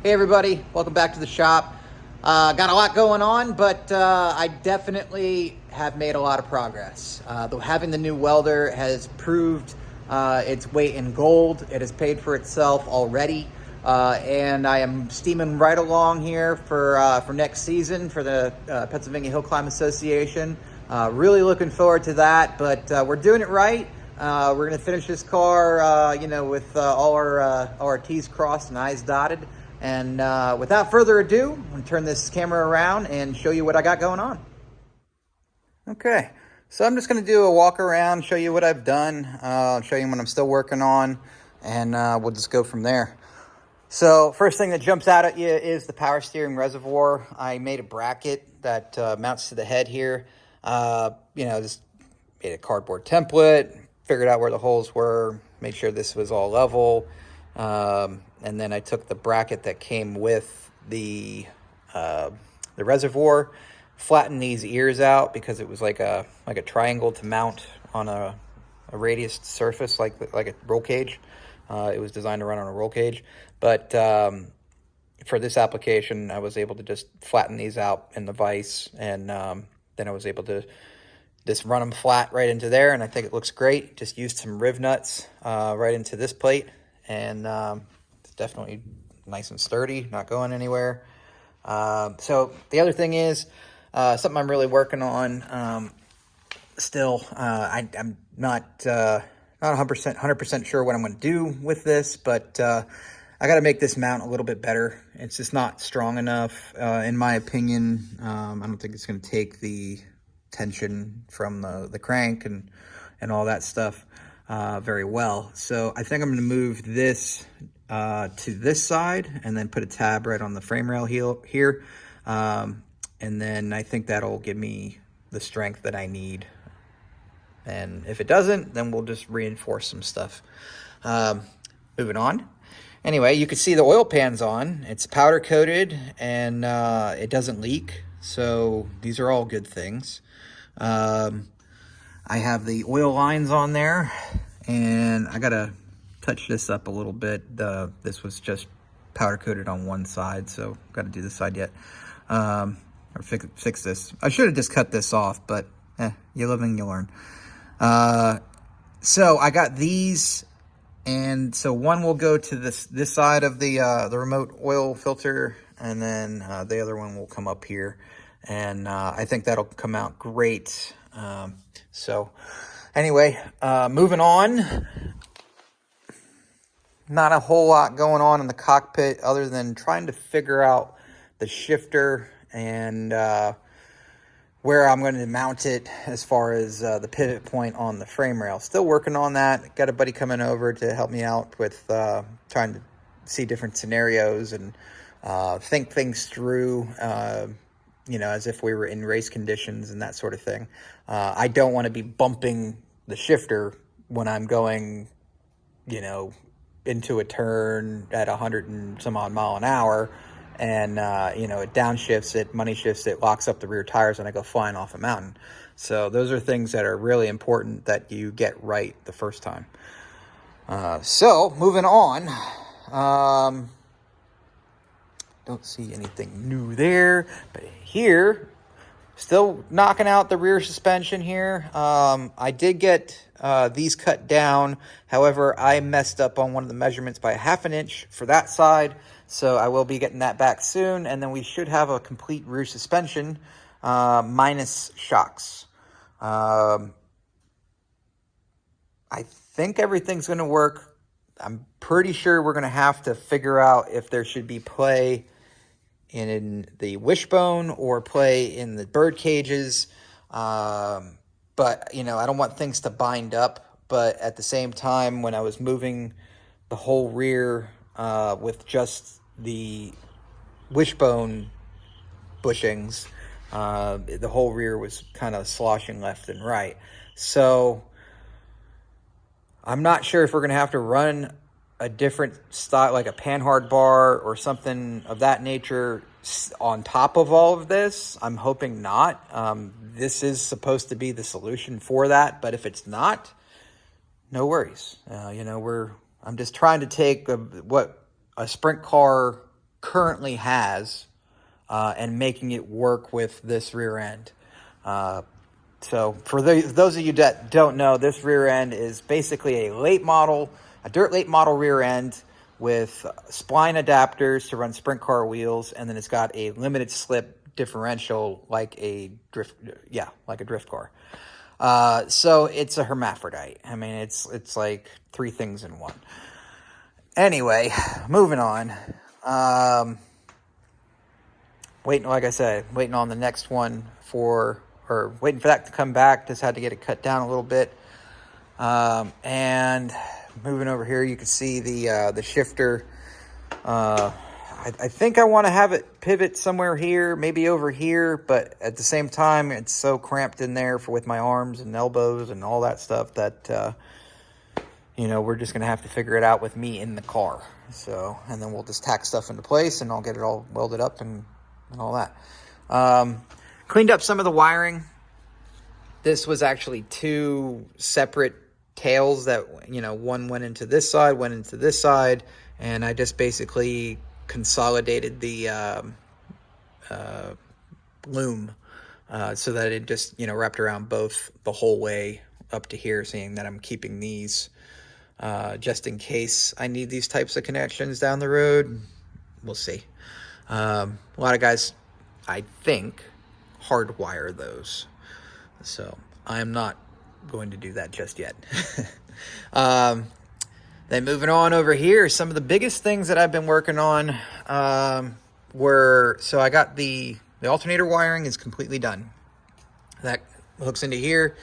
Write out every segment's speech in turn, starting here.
Hey everybody, welcome back to the shop. Got a lot going on, but I definitely have made a lot of progress. Having the new welder has proved its weight in gold. It has paid for itself already, and I am steaming right along here for next season for the Pennsylvania Hill Climb Association. Really looking forward to that, but we're doing it right. We're going to finish this car, with all our T's crossed and I's dotted. And without further ado, I'm going to turn this camera around and show you what I got going on. Okay, so I'm just going to do a walk around, show you what I've done, show you what I'm still working on, and we'll just go from there. So first thing that jumps out at you is the power steering reservoir. I made a bracket that mounts to the head here. Just made a cardboard template, figured out where the holes were, made sure this was all level. And then I took the bracket that came with the reservoir, flattened these ears out because it was like a triangle to mount on a radius surface like a roll cage. It was designed to run on a roll cage, but for this application, I was able to just flatten these out in the vise, and then I was able to just run them flat right into there, and I think it looks great. Just used some riv nuts right into this plate, and it's definitely nice and sturdy, not going anywhere. So the other thing is something I'm really working on still. I'm not 100% sure what I'm going to do with this, but I got to make this mount a little bit better. It's just not strong enough, in my opinion. I don't think it's going to take the tension from the crank and all that stuff very well. So I think I'm going to move this to this side and then put a tab right on the frame rail here. And then I think that'll give me the strength that I need. And if it doesn't, then we'll just reinforce some stuff. Moving on. Anyway, you can see the oil pan's on. It's powder coated and it doesn't leak. So these are all good things. I have the oil lines on there, and I gotta touch this up a little bit. This was just powder coated on one side, so gotta do this side yet. Or fix this. I should have just cut this off, but you live and you learn. So I got these, and so one will go to this side of the remote oil filter, and then the other one will come up here, and I think that'll come out great. So anyway, moving on. Not a whole lot going on in the cockpit other than trying to figure out the shifter and where I'm going to mount it as far as the pivot point on the frame rail. Still working on that. Got a buddy coming over to help me out with trying to see different scenarios and think things through, as if we were in race conditions and that sort of thing. I don't want to be bumping the shifter when I'm going, into a turn at 100 and some odd mile an hour, and it downshifts it, money shifts it, locks up the rear tires, and I go flying off a mountain. So those are things that are really important that you get right the first time. So moving on. Don't see anything new there, but here, still knocking out the rear suspension here. I did get these cut down. However, I messed up on one of the measurements by 1/2 inch for that side. So I will be getting that back soon. And then we should have a complete rear suspension minus shocks. I think everything's going to work. I'm pretty sure we're going to have to figure out if there should be play in the wishbone or play in the bird cages. But, I don't want things to bind up. But at the same time, when I was moving the whole rear with just the wishbone bushings, the whole rear was kind of sloshing left and right. So I'm not sure if we're going to have to run a different style, like a panhard bar or something of that nature on top of all of this. I'm hoping not. This is supposed to be the solution for that, but if it's not, no worries. I'm just trying to take what a sprint car currently has and making it work with this rear end. So for those of you that don't know, this rear end is basically a dirt late model rear end with spline adapters to run sprint car wheels, and then it's got a limited slip differential like a drift car. So it's a hermaphrodite. I mean, it's like three things in one. Anyway, moving on. Waiting on the next one waiting for that to come back. Just had to get it cut down a little bit. And moving over here, you can see the shifter. I think I want to have it pivot somewhere here, maybe over here, but at the same time, it's so cramped in there with my arms and elbows and all that stuff that, we're just going to have to figure it out with me in the car. So, and then we'll just tack stuff into place and I'll get it all welded up and all that. Cleaned up some of the wiring. This was actually two separate tails that, one went into this side, and I just basically consolidated the loom so that it just, wrapped around both the whole way up to here, seeing that I'm keeping these just in case I need these types of connections down the road. We'll see. A lot of guys, I think, hardwire those. So I'm not going to do that just yet. Then moving on over here, some of the biggest things that I've been working on so I got the alternator wiring is completely done. That hooks into here,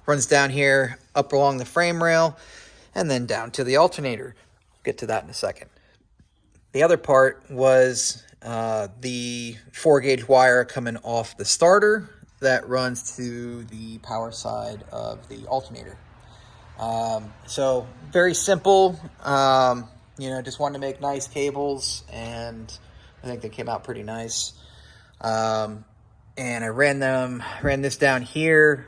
runs down here, up along the frame rail, and then down to the alternator. I'll get to that in a second. The other part was the 4-gauge wire coming off the starter that runs to the power side of the alternator. So very simple, just wanted to make nice cables, and I think they came out pretty nice. And I ran this down here,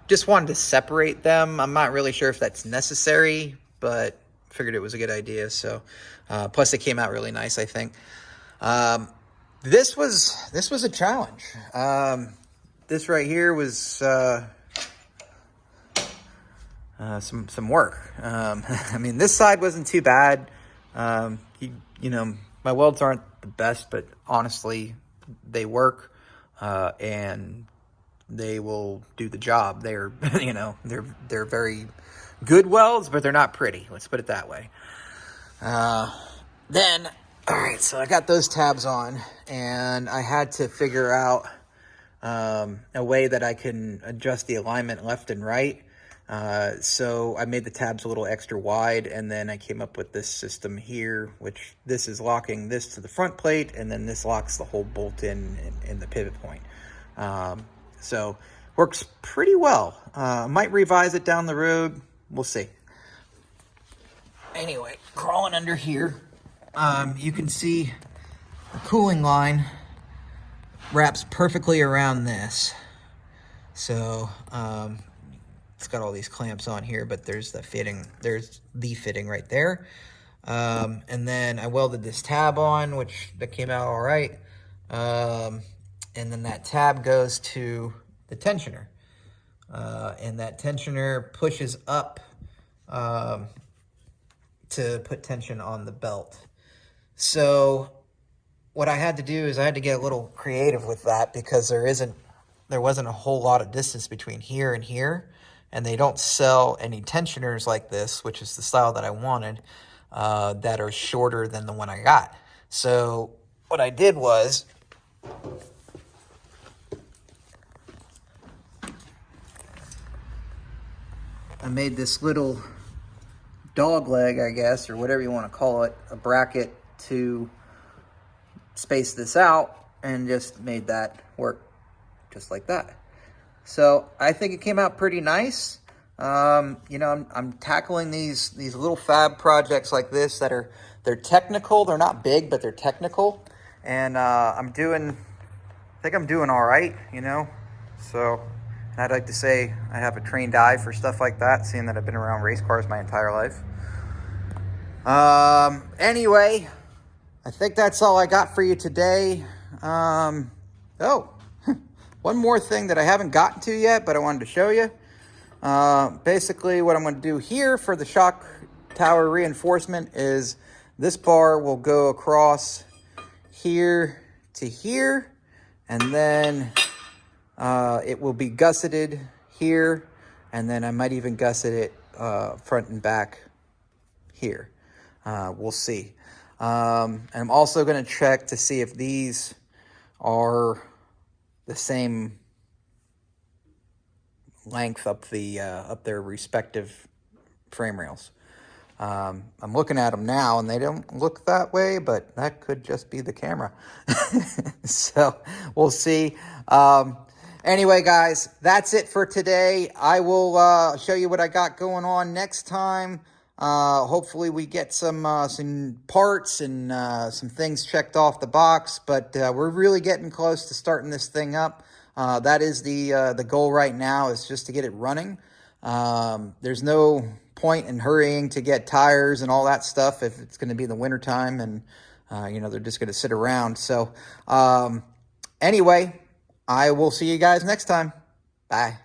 just wanted to separate them. I'm not really sure if that's necessary, but figured it was a good idea. So, plus they came out really nice, I think. This was a challenge. This right here was some work. I mean, this side wasn't too bad. My welds aren't the best, but honestly, they work, and they will do the job. They're, they're very good welds, but they're not pretty. Let's put it that way. Then, all right, so I got those tabs on, and I had to figure out a way that I can adjust the alignment left and right. So I made the tabs a little extra wide, and then I came up with this system here, which this is locking this to the front plate, and then this locks the whole bolt in the pivot point. So works pretty well. Might revise it down the road. We'll see. Anyway, crawling under here, you can see the cooling line wraps perfectly around this. So, it's got all these clamps on here, but there's the fitting right there. And then I welded this tab on, that came out all right. And then that tab goes to the tensioner. And that tensioner pushes up to put tension on the belt. So what I had to do is I had to get a little creative with that, because there wasn't a whole lot of distance between here and here. And they don't sell any tensioners like this, which is the style that I wanted, that are shorter than the one I got. So what I did was I made this little dog leg, I guess, or whatever you want to call it, a bracket to space this out, and just made that work just like that. So I think it came out pretty nice. I'm tackling these little fab projects like this they're technical. They're not big, but they're technical. And I think I'm doing all right, So I'd like to say I have a trained eye for stuff like that, seeing that I've been around race cars my entire life. Anyway, I think that's all I got for you today. Oh, one more thing that I haven't gotten to yet, but I wanted to show you. Basically, what I'm going to do here for the shock tower reinforcement is this bar will go across here to here, and then it will be gusseted here, and then I might even gusset it front and back here. We'll see. And I'm also going to check to see if these are the same length up their respective frame rails. I'm looking at them now and they don't look that way, but that could just be the camera. So we'll see. Anyway, guys, that's it for today. I will show you what I got going on next time. Hopefully we get some parts and some things checked off the box, but we're really getting close to starting this thing up. That is the goal right now, is just to get it running. There's no point in hurrying to get tires and all that stuff if it's going to be in the wintertime and, they're just going to sit around. So anyway, I will see you guys next time. Bye.